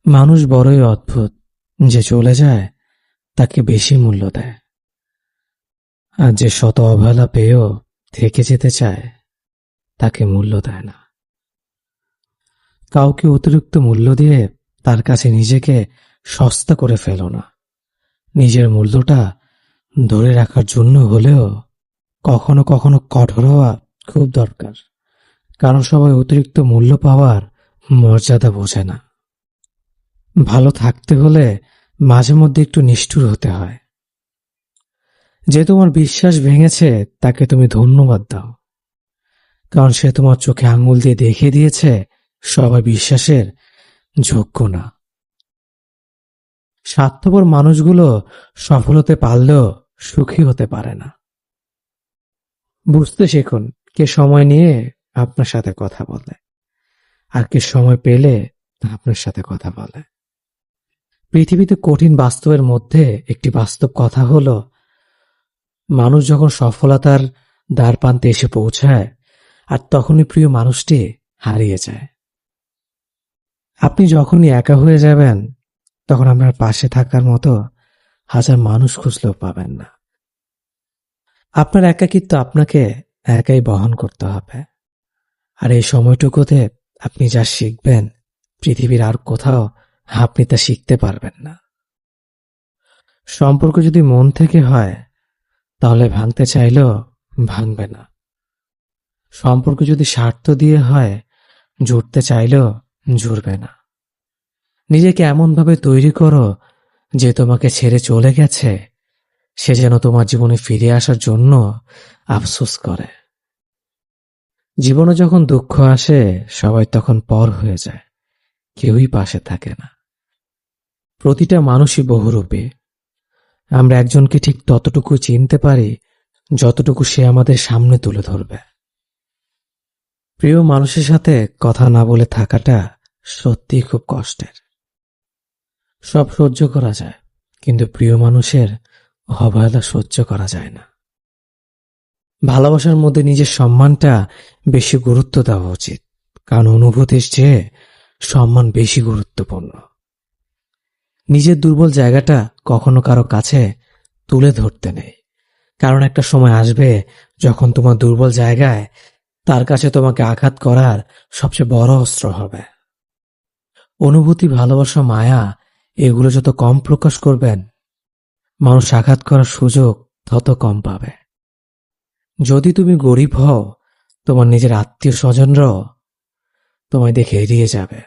মানুষ বড়ই অদ্ভুত, যে চলে যায় তাকে বেশি মূল্য দেয়, আর যে শত অবহেলা পেয়েও থেকে যেতে চায় তাকে মূল্য দেয় না। কাউকে অতিরিক্ত মূল্য দিয়ে তার কাছে নিজেকে সস্তা করে ফেলো না। নিজের মূল্যটা ধরে রাখার জন্য হলেও কখনো কখনো কঠোর হওয়া খুব দরকার, কারণ সবাই অতিরিক্ত মূল্য পাওয়ার মর্যাদা বোঝে না। ভালো থাকতে হলে মাঝে মধ্যে একটু নিষ্ঠুর হতে হয়। যে তোমার বিশ্বাস ভেঙেছে তাকে তুমি ধন্যবাদ দাও, কারণ সে তোমার চোখে আঙুল দিয়ে দেখিয়ে দিয়েছে সবাই বিশ্বাসের যোগ্য না। স্বার্থপর মানুষগুলো সফল হতে পারলেও সুখী হতে পারে না। বুঝতে শিখুন কে সময় নিয়ে আপনার সাথে কথা বলে আর কে সময় পেলে আপনার সাথে কথা বলে। পৃথিবীতে কঠিন বাস্তবের মধ্যে একটি বাস্তব কথা হলো, মানুষ যখন সফলতার দ্বারপ্রান্তে এসে পৌঁছায় আর তখনই প্রিয় মানুষটি হারিয়ে যায়। আপনি যখনই একা হয়ে যাবেন তখন আপনার পাশে থাকার মতো হাজার মানুষ খুঁজলেও পাবেন না। আপনার একাকিত্ব আপনাকে একাই বহন করতে হবে, আর এই সময়টুকুতে আপনি যা শিখবেন পৃথিবীর আর কোথাও আপনি তা শিখতে পারবেন না। সম্পর্ক যদি মন থেকে হয় তাহলে ভাঙতে চাইলেও ভাঙবে না। সম্পর্ক যদি স্বার্থ দিয়ে হয় জুড়তে চাইলেও জুড়বে না। নিজেকে এমনভাবে তৈরি করো যে তোমাকে ছেড়ে চলে গেছে সে যেন তোমার জীবনে ফিরে আসার জন্য আফসোস করে। জীবনে যখন দুঃখ আসে সবাই তখন পর হয়ে যায়, কেউই পাশে থাকে না। প্রতিটা মানুষই বহুরূপী। আমরা একজনকে ঠিক ততটুকু চিনতে পারি যতটুকু সে আমাদের সামনে তুলে ধরবে। প্রিয় মানুষের সাথে কথা না বলে থাকাটা সত্যিই খুব কষ্টের। সব সহ্য করা যায়, কিন্তু প্রিয় মানুষের অবহেলা সহ্য করা যায় না। ভালোবাসার মধ্যে নিজের সম্মানটা বেশি গুরুত্ব দেওয়া উচিত, কারণ অনুভূতির চেয়ে সম্মান বেশি গুরুত্বপূর্ণ। নিজের দুর্বল জায়গাটা কখনো কারো কাছে তুলে ধরতে নেই, কারণ একটা সময় আসবে যখন তোমার দুর্বল জায়গায় তার কাছে তোমাকে আঘাত করার সবচেয়ে বড় অস্ত্র হবে। অনুভূতি, ভালোবাসা, মায়া এগুলো যত কম প্রকাশ করবেন মানুষ আঘাত করার সুযোগ তত কম পাবে। যদি তুমি গরিব হও তোমার নিজের আত্মীয় স্বজনরাও তোমায় দেখে এড়িয়ে যাবে।